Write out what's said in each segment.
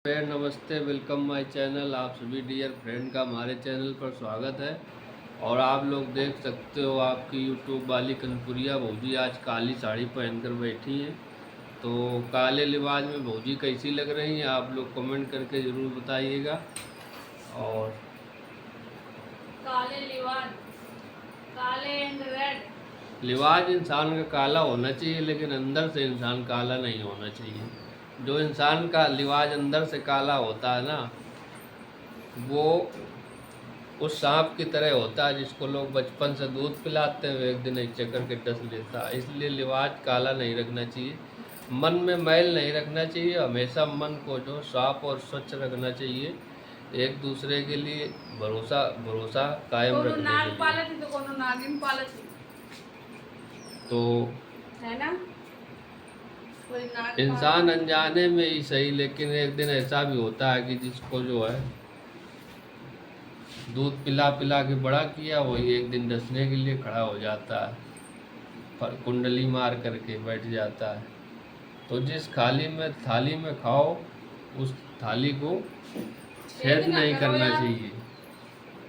Friend नमस्ते, welcome my channel. आप सभी डियर फ्रेंड का हमारे चैनल पर स्वागत है। और आप लोग देख सकते हो आपकी यूट्यूब वाली कनपुरिया भौजी आज काली साड़ी पहनकर बैठी हैं। तो काले लिबाज में भौजी कैसी लग रही हैं आप लोग कमेंट करके ज़रूर बताइएगा। और काले लिबाज, काले एंड रेड। लिबाज इंसान का काला होना चाहिए, लेकिन अंदर से इंसान काला नहीं होना चाहिए। जो इंसान का लिबाज अंदर से काला होता है ना, वो उस सांप की तरह होता है जिसको लोग बचपन से दूध पिलाते हैं, एक दिन ऐसे करके डस लेता है। इसलिए लिबाज काला नहीं रखना चाहिए, मन में मैल नहीं रखना चाहिए। हमेशा मन को जो साफ और स्वच्छ रखना चाहिए, एक दूसरे के लिए भरोसा भरोसा कायम रखने के नाग लिए। पालत तो कोनो नागिन पालत तो है ना, कोई नाग इंसान अनजाने में ही सही, लेकिन एक दिन ऐसा भी होता है कि जिसको जो है दूध पिला पिला के बड़ा किया, वही एक दिन डसने के लिए खड़ा हो जाता है, कुंडली मार करके बैठ जाता है। तो जिस थाली में खाओ, उस थाली को छेद नहीं करना चाहिए।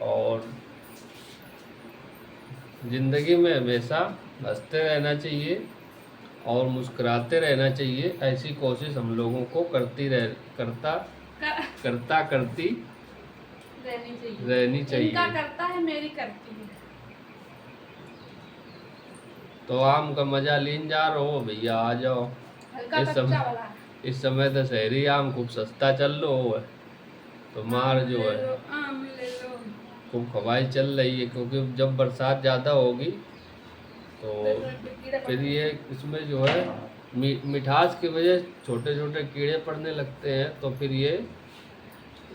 और ज़िंदगी में हमेशा हंसते रहना चाहिए और मुस्कुराते रहना चाहिए। ऐसी कोशिश हम लोगों को करती रहनी चाहिए। इनका करता है, मेरी करती है। तो आम का मजा लीन जा रहे हो भैया, आ जाओ। इस समय तो शहरी आम खूब सस्ता चल रहा है, तो मार जो है आम ले लो। खूब खवाई चल रही है। क्योंकि जब बरसात ज़्यादा होगी तो फिर ये इसमें जो है मिठास की वजह छोटे छोटे कीड़े पड़ने लगते हैं। तो फिर ये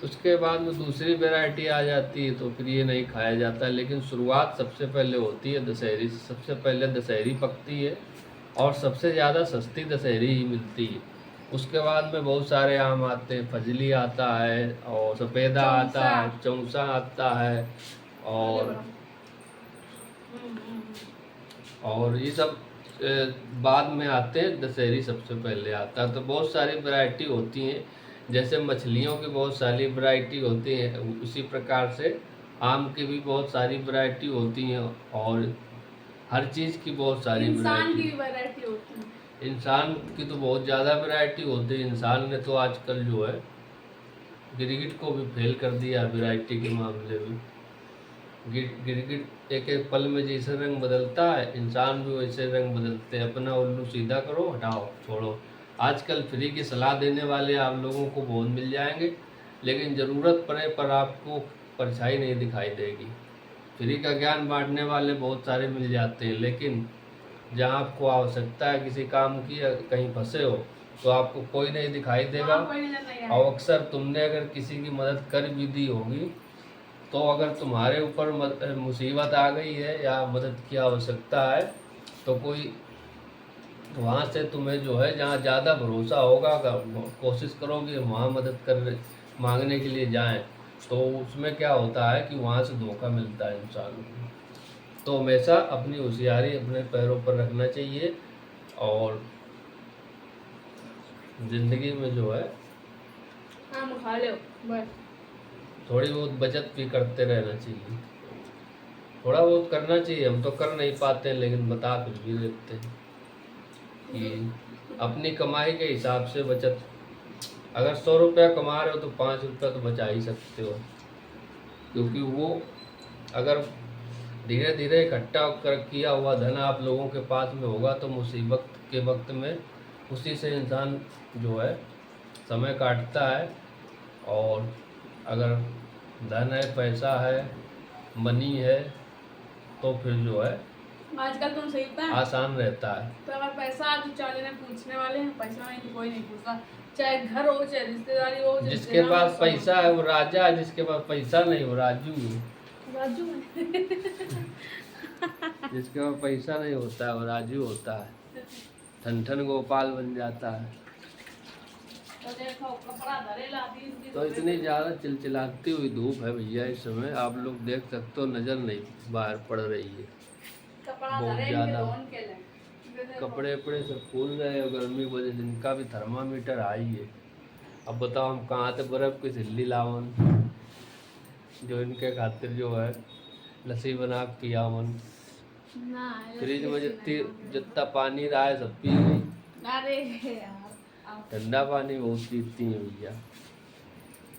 उसके बाद में दूसरी वैरायटी आ जाती है, तो फिर ये नहीं खाया जाता। लेकिन शुरुआत सबसे पहले होती है दशहरी से। सबसे पहले दशहरी पकती है और सबसे ज़्यादा सस्ती दशहरी ही मिलती है। उसके बाद में बहुत सारे आम आते हैं, फजली आता है और सफ़ेदा आता है, चौसा आता है, और ये सब बाद में आते हैं। दशहरी सबसे पहले आता है। तो बहुत सारी वैरायटी होती हैं, जैसे मछलियों की बहुत सारी वैरायटी होती है, उसी प्रकार से आम की भी बहुत सारी वैरायटी होती हैं। और हर चीज़ की बहुत सारी वैरायटी होती है। इंसान की तो बहुत ज़्यादा वैरायटी होती है। इंसान ने तो आजकल जो है गिरगिट को भी फेल कर दिया वैरायटी के मामले में। गिरगिट एक एक पल में जैसे रंग बदलता है, इंसान भी वैसे रंग बदलते हैं। अपना उल्लू सीधा करो, हटाओ, छोड़ो। आजकल फ्री की सलाह देने वाले आप लोगों को बहुत मिल जाएंगे, लेकिन ज़रूरत पड़े पर आपको परछाई नहीं दिखाई देगी। फ्री का ज्ञान बांटने वाले बहुत सारे मिल जाते हैं, लेकिन जहाँ आपको आवश्यकता है किसी काम की, कहीं फंसे हो, तो आपको कोई नहीं दिखाई देगा। और अक्सर तुमने अगर किसी की मदद कर भी दी होगी, तो अगर तुम्हारे ऊपर मुसीबत आ गई है या मदद की आवश्यकता है, तो कोई वहाँ से तुम्हें जो है जहाँ ज़्यादा भरोसा होगा, कोशिश करोगे वहाँ मदद मांगने के लिए जाएं, तो उसमें क्या होता है कि वहाँ से धोखा मिलता है इंसान को। तो हमेशा अपनी होशियारी अपने पैरों पर रखना चाहिए और ज़िंदगी में जो है आम खा लो बस। थोड़ी बहुत बचत भी करते रहना चाहिए। थोड़ा बहुत करना चाहिए, हम तो कर नहीं पाते, लेकिन बता फिर भी देते हैं कि अपनी कमाई के हिसाब से बचत। अगर 100 रुपया कमा रहे हो तो 5 रुपया तो बचा ही सकते हो, क्योंकि वो अगर धीरे धीरे इकट्ठा कर किया हुआ धन आप लोगों के पास में होगा, तो मुसीबत के वक्त में उसी से इंसान जो है समय काटता है। और अगर धन है, पैसा है, मनी है, तो फिर जो है आजकल तुम सही था आसान रहता है। तो अगर पैसा आज चाले ने पूछने वाले हैं, पैसा नहीं तो कोई नहीं पूछता, चाहे घर हो चाहे रिश्तेदारी हो। जिसके पास पैसा है वो राजा है, जिसके पास पैसा नहीं वो राजू है। राजू जिसके पास पैसा नहीं होता है वो राजू होता है, ठन ठन गोपाल बन जाता है। तो इतनी ज़्यादा चिलचिलाती हुई धूप है भैया इस समय, आप लोग देख सकते हो, नज़र नहीं बाहर पड़ रही है बहुत ज़्यादा। कपड़े वपड़े सब फूल रहे हैं गर्मी की वजह से, इनका भी थर्मामीटर हाई है। अब बताओ हम कहाँ से बर्फ की सिल्ली लावन जो इनके खातिर जो है लस्सी बना के पियावन। ना फ्रिज में लस्सी नहीं जितना पानी रहा है सब पी गई। अरे यार आप ठंडा पानी बहुत पीती है भैया,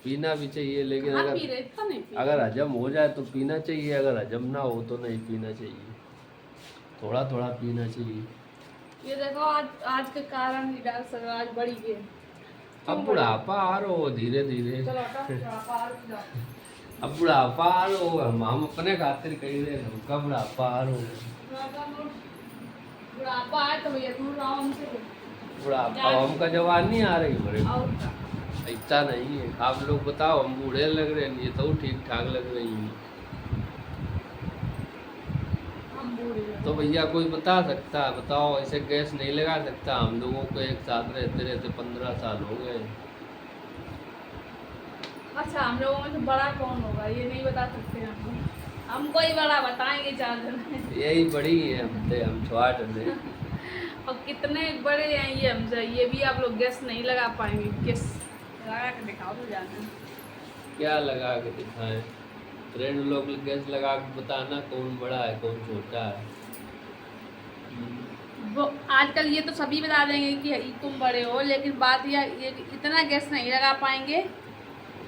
पीना भी चाहिए लेकिन कहाँ अगर पी रहे इतना नहीं पी अगर हजम हो जाए तो पीना चाहिए, अगर हजम ना हो तो नहीं पीना चाहिए, थोड़ा थोड़ा पीना चाहिए। ये देखो आज के कारण ही डाल सर आज बढ़ी गई। अब बुढ़ापा आ रहा हो धीरे धीरे, चलो हटो, बुढ़ापा आ रही जाओ। अब बुढ़ापा आ रहा हो, हम अपने खातिर कही रहे हमका बुढ़ापा आ रहा हो। बुढ़ापा आए तो भैया दूर रहो हमसे। बुढ़ापा हमका जवानी आ रही बड़े, और क्या? ऐसा नहीं है। आप लोग बताओ हम बूढ़े लग रहे हैं, ये तो ठीक ठाक लग रही हैं। हम बूढ़े हैं। तो भैया कोई बता सकता है, बताओ ऐसे गैस नहीं लगा सकता? हम लोगों को एक साथ रहते रहते 15 साल हो गए। अच्छा हम लोगों में से बड़ा कौन होगा ये नहीं बता सकते हम कोई बड़ा बताएंगे 4 जन। यही बड़ी है हमसे, हम छोटे ने। और कितने बड़े हैं ये हमसे, ये भी आप लोग गेस नहीं लगा पाएंगे। गेस लगा के दिखाओ तो जाना। क्या लगा के दिखाएं? फ्रेंड लोग गैस लगा के बताना कौन बड़ा है कौन छोटा है। वो आजकल ये तो सभी बता देंगे कि तुम बड़े हो, लेकिन बात ये इतना गेस नहीं लगा पाएंगे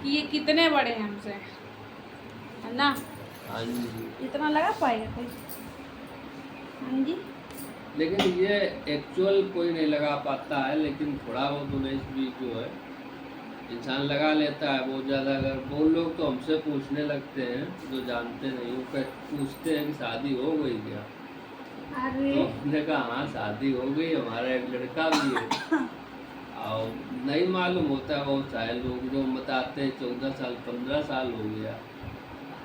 कि ये कितने बड़े हैं हमसे, है ना? हाँ जी। इतना लगा पाएगा कोई? हाँ जी। लेकिन ये एक्चुअल कोई नहीं लगा पाता है, लेकिन थोड़ा बहुत 19-20 जो है इंसान लगा लेता है। बहुत ज़्यादा अगर वो लोग तो हमसे पूछने लगते हैं जो जानते नहीं, वो पूछते हैं कि शादी हो गई क्या? अरे तो हमने कहा हाँ शादी हो गई, हमारा एक लड़का भी है। और नहीं मालूम होता है बहुत सारे लोग जो बताते हैं 14 साल 15 साल हो गया,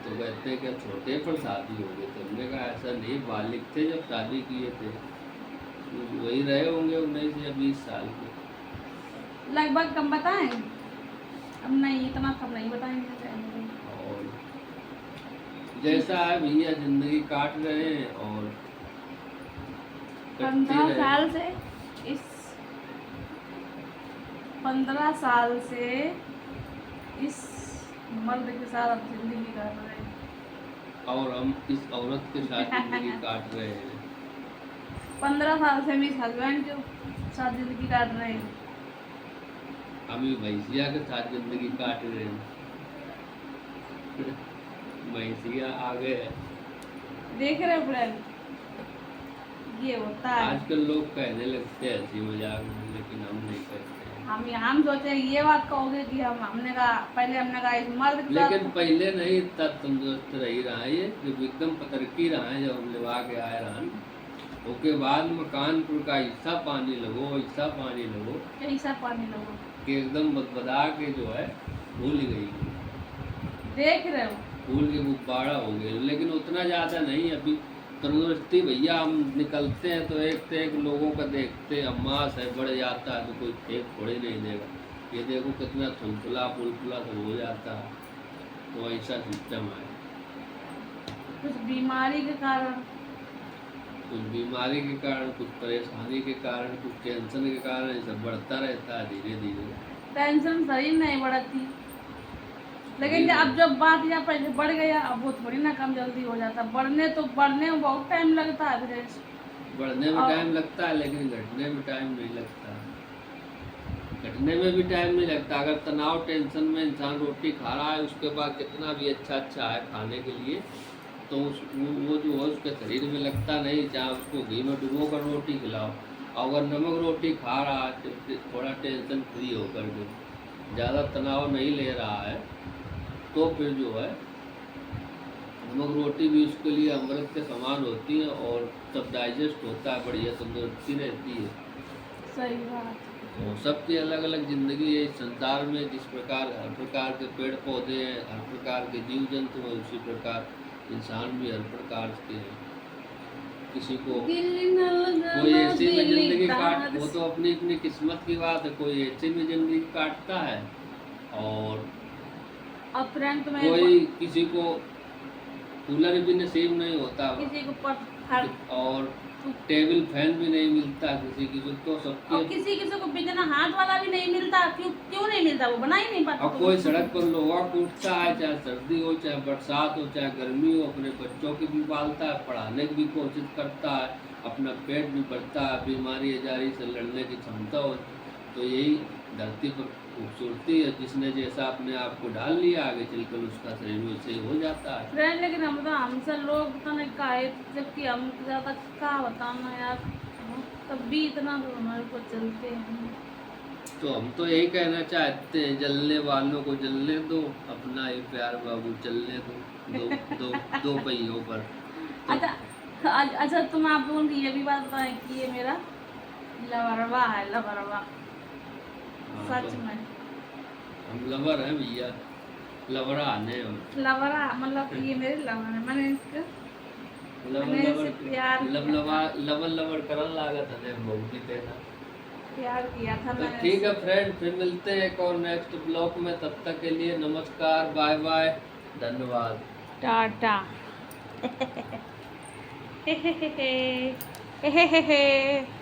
तो कहते हैं कि छोटे पर शादी हो गई। तो हमने कहा ऐसा नहीं, बालिग थे जब शादी किए थे, वही रहे होंगे 19 या 20 साल के लगभग कम बताएं? अब नहीं इतना सब नहीं बताएंगे। और जैसा है भैया जिंदगी काट रहे हैं और 15 साल से इस 15 साल से इस मर्द के साथ अब जिंदगी काट रहे हैं और हम इस औरत के साथ जिंदगी काट रहे हैं। 15 साल से हम इस हस्बैंड के साथ जिंदगी काट रहे हैं। हम ही भैंसिया के साथ जिंदगी काट रहे हैं। भैंसिया आ गए। देख रहे हो फ्रेंड, ये होता है। आजकल लोग कहने लगते हैं हंसी मजाक में, लेकिन हम नहीं कहते हैं। हम सोचे ये बात कहोगे कि हमने कहा पहले हमने कहा इस मर्द के साथ। लेकिन पहले नहीं इतना तंदुरुस्त रही रहा है, ये जब एकदम पतरकी रहा है, जब हम लेवा के आए रहा, उसके बाद में कानपुर का ऐसा पानी लगो ऐसा पानी लगो कि एकदम बदबदा के जो है भूल गई, देख रहे हो। फूल के गुब्बारा हो गए। लेकिन उतना ज़्यादा नहीं अभी तंदुरुस्ती भैया। हम निकलते हैं तो एक लोगों का देखते अम्मा से बढ़ जाता है, तो कोई फेंक थोड़ी नहीं देगा। ये देखो कितना थुलथुला फुलफुला सब हो जाता है, तो ऐसा सिस्टम है। कुछ बीमारी के कारण, कुछ बीमारी के कारण, कुछ परेशानी के कारण, कुछ टेंशन के कारण ये सब बढ़ता रहता है धीरे धीरे। टेंशन शरीर नहीं बढ़ती, लेकिन अब जब बात या पहले बढ़ गया अब वो थोड़ी ना कम जल्दी हो जाता। बढ़ने में बहुत टाइम लगता है फ्रेंड्स। बढ़ने में टाइम लगता है, लेकिन घटने में टाइम नहीं लगता। घटने में भी टाइम नहीं लगता। अगर तनाव टेंशन में इंसान रोटी खा रहा है, उसके बाद कितना भी अच्छा है खाने के लिए, तो वो जो है उसके शरीर में लगता नहीं। चाहे उसको घी में डुबो कर रोटी खिलाओ, अगर नमक रोटी खा रहा है तो थोड़ा टेंशन फ्री होकर के, ज़्यादा तनाव नहीं ले रहा है, तो फिर जो है नमक रोटी भी उसके लिए अमृत के समान होती है और सब डाइजेस्ट होता है, बढ़िया तंदुरुस्ती रहती है। सही बात। तो सबकी अलग अलग ज़िंदगी है इस संसार में। जिस प्रकार हर प्रकार के पेड़ पौधे हैं, हर प्रकार के जीव जंतु हैं, उसी प्रकार इंसान भी हर प्रकार के हैं। किसी को कोई ऐसे में जिंदगी काट, वो तो अपनी अपनी किस्मत की बात है। कोई ऐसे में जिंदगी काटता है और फ्रेंड में कोई किसी को कूलर भी नसीब नहीं होता, किसी को और टेबल फैन भी नहीं मिलता किसी किसी को, और सबके। किसी किसी को बिना हाथ वाला भी नहीं मिलता, क्यों क्यों नहीं मिलता, वो बना ही नहीं पाता। अब कोई सड़क पर लोहा कूटता है, चाहे सर्दी हो चाहे बरसात हो चाहे गर्मी हो, अपने बच्चों की भी पालता है, पढ़ाने की भी कोशिश करता है, अपना पेट भी भरता है, बीमारी आजारी से लड़ने की क्षमता हो। तो यही धरती पर खूबसूरती है, जिसने जैसा अपने आप को ढाल लिया आगे चलकर उसका शरीर वैसे हो जाता है। फ्रेंड लेकिन हम तो हमसे लोग तो नहीं काहे, जबकि हम ज़्यादा क्या बताना यार, तब भी इतना तो हमारे को चलते हैं। तो हम तो यही कहना चाहते हैं, जलने वालों को जलने दो, अपना ये प्यार बाबू चलने दो, दो पहियों पर। तो अच्छा तुम आप लोगों की ये भी बात बताएं कि ये मेरा लवरवा है, लवरवा हाँ, सच तो में हम लवर हैं भैया, लवरा आने हम। लवरा, मतलब ये मेरे लवर है, मैंने इसको लवर मैंने लवर इससे प्यार किया लवलवा लवर लवर करन लागत है बहुत ही तेरा। प्यार किया था तो मैंने ठीक है फ्रेंड, फिर मिलते हैं एक और नेक्स्ट ब्लॉग में, तब तक के लिए नमस्कार, बाय बाय, धन्यवाद, टाटा। हे हे हे हे हे हे हे हे।